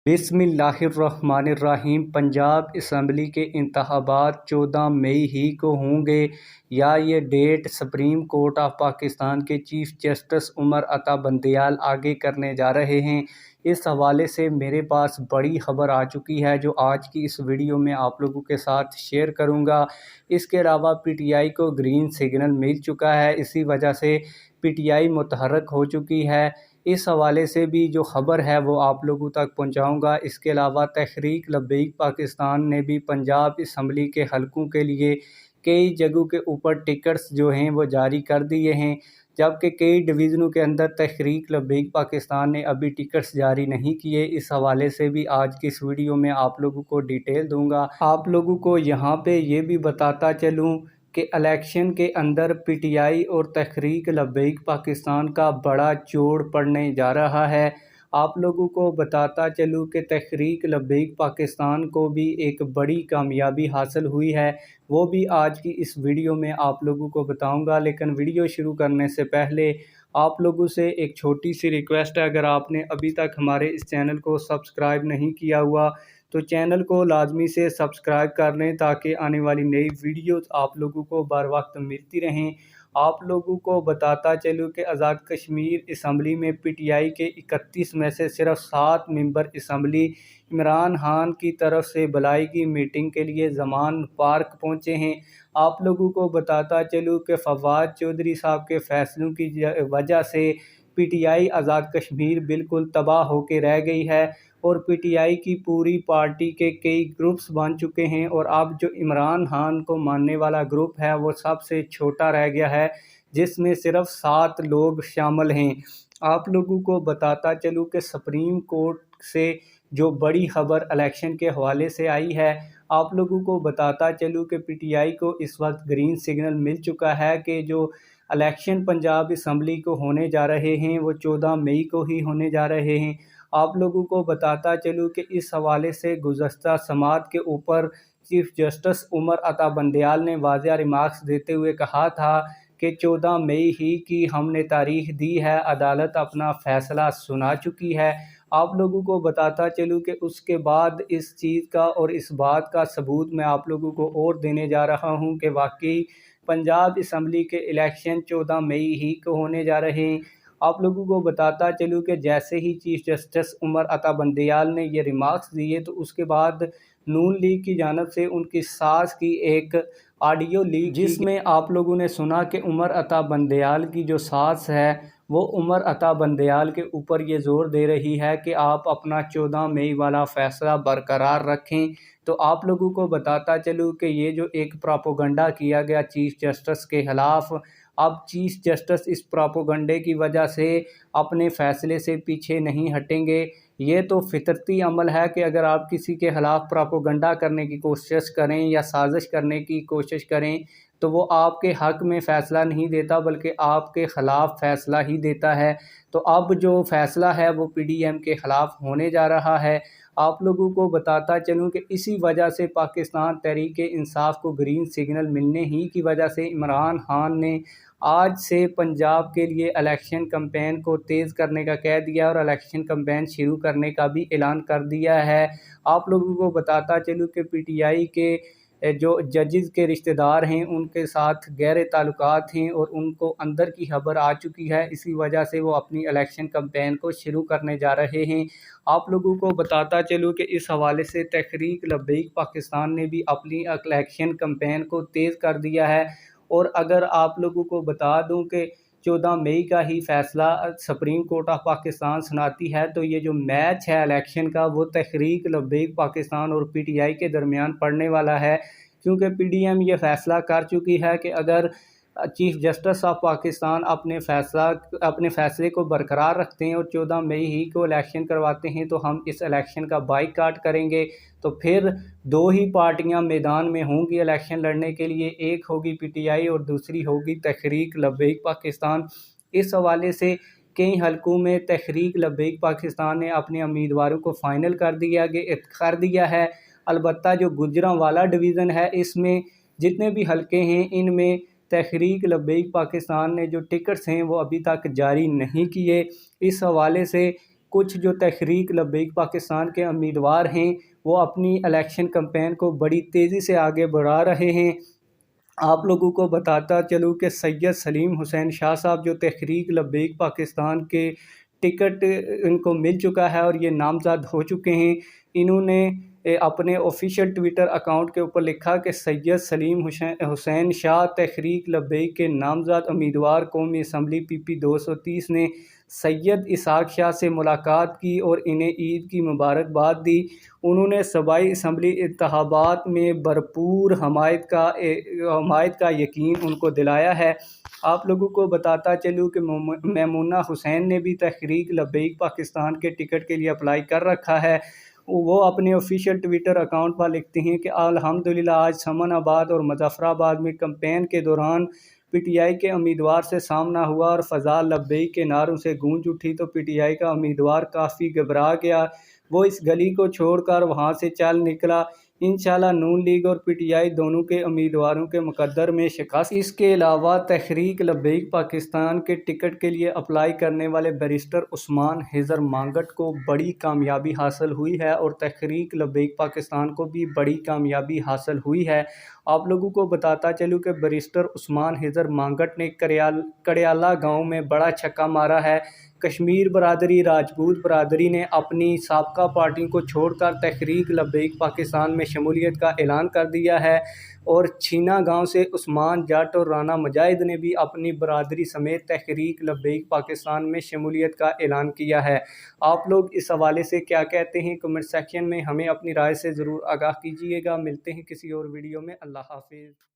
बिस्मिल्लाहिर्रहमानिर्रहीम। पंजाब असम्बली के इंतखाबात 14 मई ही को होंगे या ये date supreme court of Pakistan के चीफ जस्टिस उमर अता बंदयाल आगे करने जा रहे हैं। इस हवाले से मेरे पास बड़ी खबर आ चुकी है जो आज की इस वीडियो में आप लोगों के साथ शेयर करूंगा। इसके अलावा पीटीआई को ग्रीन सिग्नल मिल चुका है, इसी वजह से पीटीआई मुतहर्रिक हो चुकी है। इस हवाले से भी जो ख़बर है वो आप लोगों तक पहुंचाऊंगा। इसके अलावा तहरीक लब्बैक पाकिस्तान ने भी पंजाब असम्बली के हलकों के लिए कई जगहों के ऊपर टिकट्स जो हैं वो जारी कर दिए हैं, जबकि कई डिवीज़नों के अंदर तहरीक लब्बैक पाकिस्तान ने अभी टिकट्स जारी नहीं किए। इस हवाले से भी आज की इस वीडियो में आप लोगों को डिटेल दूंगा। आप लोगों को यहाँ पे ये भी बताता चलूँ कि इलेक्शन के अंदर पीटीआई और तहरीक लब्बैक पाकिस्तान का बड़ा जोड़ पड़ने जा रहा है। आप लोगों को बताता चलूँ कि तहरीक लब्बैक पाकिस्तान को भी एक बड़ी कामयाबी हासिल हुई है, वो भी आज की इस वीडियो में आप लोगों को बताऊंगा। लेकिन वीडियो शुरू करने से पहले आप लोगों से एक छोटी सी रिक्वेस्ट है, अगर आपने अभी तक हमारे इस चैनल को सब्सक्राइब नहीं किया हुआ तो चैनल को लाजमी से सब्सक्राइब कर लें ताकि आने वाली नई वीडियोस आप लोगों को बर वक्त मिलती रहें। आप लोगों को बताता चलूँ कि आज़ाद कश्मीर असम्बली में पीटीआई के 31 में से सिर्फ 7 मेंबर असम्बली इमरान खान की तरफ से बुलाई गई मीटिंग के लिए ज़मान पार्क पहुँचे हैं। आप लोगों को बताता चलूँ कि फवाद चौधरी साहब के फैसलों की वजह से पीटीआई आज़ाद कश्मीर बिल्कुल तबाह होकर रह गई है और पीटीआई की पूरी पार्टी के कई ग्रुप्स बन चुके हैं और अब जो इमरान खान को मानने वाला ग्रुप है वो सबसे छोटा रह गया है, जिसमें सिर्फ 7 लोग शामिल हैं। आप लोगों को बताता चलूँ कि सुप्रीम कोर्ट से जो बड़ी खबर इलेक्शन के हवाले से आई है, आप लोगों को बताता चलूँ कि पीटीआई को इस वक्त ग्रीन सिग्नल मिल चुका है कि जो इलेक्शन पंजाब असम्बली को होने जा रहे हैं वो 14 मई को ही होने जा रहे हैं। आप लोगों को बताता चलूँ कि इस हवाले से गुज़श्ता समात के ऊपर चीफ जस्टिस उमर अता बंदयाल ने वाज़िया रिमार्क्स देते हुए कहा था कि 14 मई ही की हमने तारीख दी है, अदालत अपना फ़ैसला सुना चुकी है। आप लोगों को बताता चलूँ कि उसके बाद इस चीज़ का और इस बात का सबूत मैं आप लोगों को और देने जा रहा हूँ कि वाकई पंजाब असम्बली के इलेक्शन 14 मई ही को होने जा रहे हैं। आप लोगों को बताता चलूँ कि जैसे ही चीफ जस्टिस उमर अता बंदयाल ने ये रिमार्क्स दिए तो उसके बाद नून लीग की जानिब से उनकी सास की एक ऑडियो लीक, जिसमें आप लोगों ने सुना कि उमर अता बंदयाल की जो सास है वो उमर अता बंदयाल के ऊपर ये ज़ोर दे रही है कि आप अपना 14 मई वाला फ़ैसला बरकरार रखें। तो आप लोगों को बताता चलूँ कि ये जो एक प्रोपोगंडा किया गया चीफ जस्टिस के ख़िलाफ़, अब चीफ जस्टिस इस प्रोपोगंडे की वजह से अपने फ़ैसले से पीछे नहीं हटेंगे। ये तो फितरती अमल है कि अगर आप किसी के ख़िलाफ़ प्रोपोगंडा करने की कोशिश करें या साजिश करने की कोशिश करें तो वो आपके हक़ में फ़ैसला नहीं देता बल्कि आपके ख़िलाफ़ फ़ैसला ही देता है। तो अब जो फ़ैसला है वो पीडीएम के ख़िलाफ़ होने जा रहा है। आप लोगों को बताता चलूँ कि इसी वजह से पाकिस्तान तहरीक-ए-इंसाफ़ को ग्रीन सिग्नल मिलने ही की वजह से इमरान खान ने आज से पंजाब के लिए इलेक्शन कैंपेन को तेज़ करने का कह दिया और इलेक्शन कैंपेन शुरू करने का भी ऐलान कर दिया है। आप लोगों को बताता चलूँ कि पीटीआई के जो जजेस के रिश्तेदार हैं उनके साथ गहरे ताल्लुकात हैं और उनको अंदर की खबर आ चुकी है, इसी वजह से वो अपनी इलेक्शन कैंपेन को शुरू करने जा रहे हैं। आप लोगों को बताता चलूँ कि इस हवाले से तहरीक लब्बैक पाकिस्तान ने भी अपनी इलेक्शन कैंपेन को तेज़ कर दिया है। और अगर आप लोगों को बता दूं कि 14 मई का ही फ़ैसला सुप्रीम कोर्ट ऑफ पाकिस्तान सुनाती है, तो ये जो मैच है इलेक्शन का वो तहरीक लब्बैक पाकिस्तान और पीटीआई के दरमियान पड़ने वाला है, क्योंकि पीडीएम ये फ़ैसला कर चुकी है कि अगर चीफ जस्टिस ऑफ पाकिस्तान अपने फ़ैसले को बरकरार रखते हैं और 14 मई ही को इलेक्शन करवाते हैं तो हम इस इलेक्शन का बाइकाट करेंगे। तो फिर 2 ही पार्टियां मैदान में होंगी इलेक्शन लड़ने के लिए, एक होगी पीटीआई और दूसरी होगी तहरीक लब्बैक पाकिस्तान। इस हवाले से कई हलकों में तहरीक लब्बैक पाकिस्तान ने अपने उम्मीदवारों को फ़ाइनल कर दिया है। अलबत्ता जो गुजरांवाला डिवीज़न है इसमें जितने भी हलके हैं इनमें तहरीक लब्बैक पाकिस्तान ने जो टिकट्स हैं वो अभी तक जारी नहीं किए। इस हवाले से کچھ جو تحریک لبیک پاکستان کے امیدوار ہیں وہ اپنی الیکشن کمپین کو بڑی تیزی سے آگے بڑھا رہے ہیں۔ آپ لوگوں کو بتاتا چلوں کہ سید سلیم حسین شاہ صاحب جو تحریک لبیک پاکستان کے ٹکٹ ان کو مل چکا ہے اور یہ نامزد ہو چکے ہیں، انہوں نے اپنے آفیشیل ٹویٹر اکاؤنٹ کے اوپر لکھا کہ سید سلیم حسین شاہ تحریک لبیک کے نامزد امیدوار قومی اسمبلی PP 230 نے سید اسحاق شاہ سے ملاقات کی اور انہیں عید کی مبارکباد دی۔ انہوں نے صوبائی اسمبلی انتخابات میں بھرپور حمایت کا یقین ان کو دلایا ہے۔ آپ لوگوں کو بتاتا چلوں کہ میمونہ حسین نے بھی تحریک لبیک پاکستان کے ٹکٹ کے لیے اپلائی کر رکھا ہے۔ وہ اپنے آفیشیل ٹویٹر اکاؤنٹ پر لکھتے ہیں کہ الحمدللہ آج سمن آباد اور مظفر آباد میں کمپین کے دوران PTI کے امیدوار سے سامنا ہوا اور فضا لبیک کے نعروں سے گونج اٹھی تو PTI کا امیدوار کافی گھبرا گیا، وہ اس گلی کو چھوڑ کر وہاں سے چل نکلا۔ انشاءاللہ نون لیگ اور PTI دونوں کے امیدواروں کے مقدر میں شکست۔ اس کے علاوہ تحریک لبیک پاکستان کے ٹکٹ کے لیے اپلائی کرنے والے بیرسٹر عثمان حیدر مانگٹ کو بڑی کامیابی حاصل ہوئی ہے اور تحریک لبیک پاکستان کو بھی بڑی کامیابی حاصل ہوئی ہے۔ آپ لوگوں کو بتاتا چلوں کہ بیرسٹر عثمان حیدر مانگٹ نے کڑیالہ گاؤں میں بڑا چھکا مارا ہے۔ کشمیر برادری، راجپوت برادری نے اپنی سابقہ پارٹیوں کو چھوڑ کر تحریک لبیک پاکستان میں شمولیت کا اعلان کر دیا ہے اور چھینا گاؤں سے عثمان جٹ اور رانا مجاہد نے بھی اپنی برادری سمیت تحریک لبیک پاکستان میں شمولیت کا اعلان کیا ہے۔ آپ لوگ اس حوالے سے کیا کہتے ہیں؟ کمنٹ سیکشن میں ہمیں اپنی رائے سے ضرور آگاہ کیجیے گا۔ ملتے ہیں کسی اور ویڈیو میں۔ اللہ حافظ۔